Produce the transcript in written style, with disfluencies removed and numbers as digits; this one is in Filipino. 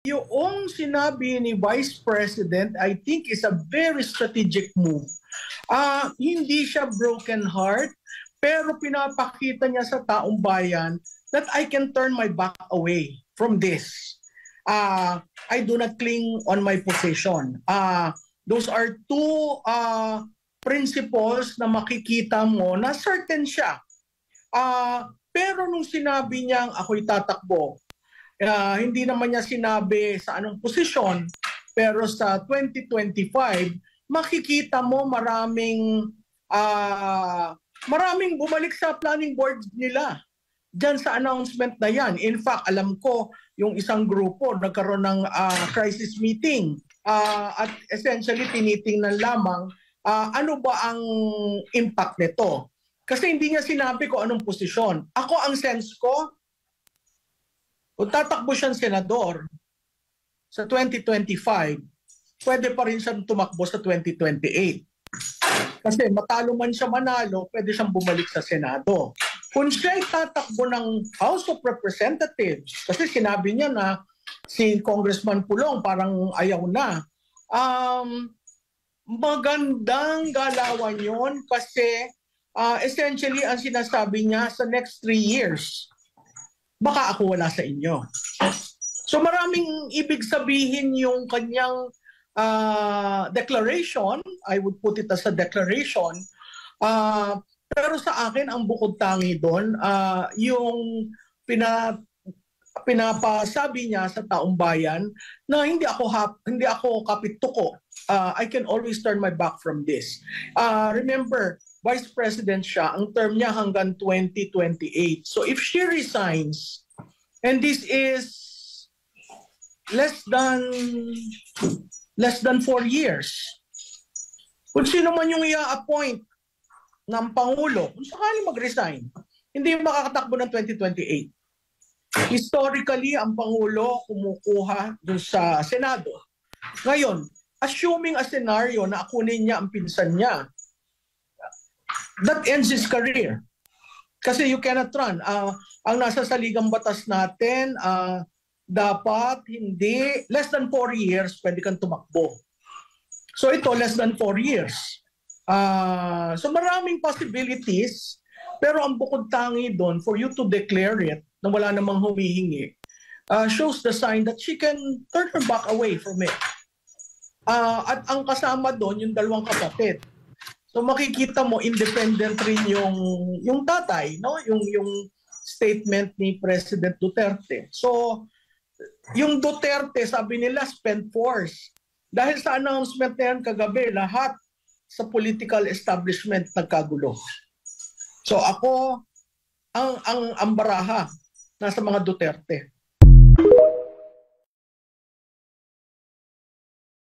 yung sinabi ni Vice President, I think is a very strategic move. Hindi siya broken heart, pero pinapakita niya sa taong bayan that I can turn my back away from this. I do not cling on my position. Those are two principles na makikita mo na certain siya. Pero nung sinabi niyang ako'y tatakbo, hindi naman niya sinabi sa anong posisyon, pero sa 2025, makikita mo maraming bumalik sa planning board nila dyan sa announcement na yan. In fact, alam ko yung isang grupo nagkaroon ng crisis meeting at essentially tinitingnan lamang ano ba ang impact nito. Kasi hindi niya sinabi ko anong posisyon. Ako, ang sense ko, kung tatakbo siyang senador sa 2025, pwede pa rin siyang tumakbo sa 2028. Kasi matalo man siya manalo, pwede siyang bumalik sa Senado. Kung siya'y tatakbo ng House of Representatives, kasi sinabi niya na si Congressman Pulong parang ayaw na, magandang galawan yon kasi essentially ang sinasabi niya sa next 3 years, baka ako wala sa inyo. So maraming ibig sabihin yung kanyang declaration. I would put it as a declaration. Pero sa akin, ang bukod tangi doon, yung pinapasabi niya sa taong bayan na hindi ako kapituko. I can always turn my back from this. Remember, Vice President siya, ang term niya hanggang 2028. So if she resigns, and this is less than 4 years, kung sino man yung i-appoint ng Pangulo, kung sakali mag-resign, hindi makakatakbo ng 2028. Historically, ang Pangulo kumukuha dun sa Senado. Ngayon, assuming a scenario na akunin niya ang pinsan niya, that ends his career. Kasi you cannot run. Ang nasa saligang batas natin, dapat hindi, less than 4 years, pwede kang tumakbo. So ito, less than 4 years. So maraming possibilities, pero ang bukod tangi doon, for you to declare it, na wala namang humihingi, shows the sign that she can turn her back away from it. At ang kasama doon, yung dalawang kapatid. So makikita mo independent rin yung tatay, no? Yung statement ni President Duterte. So yung Duterte, sabi nila spend force. Dahil sa announcement na yan kagabi, lahat sa political establishment nagkagulo. So ako ang baraha nasa mga Duterte.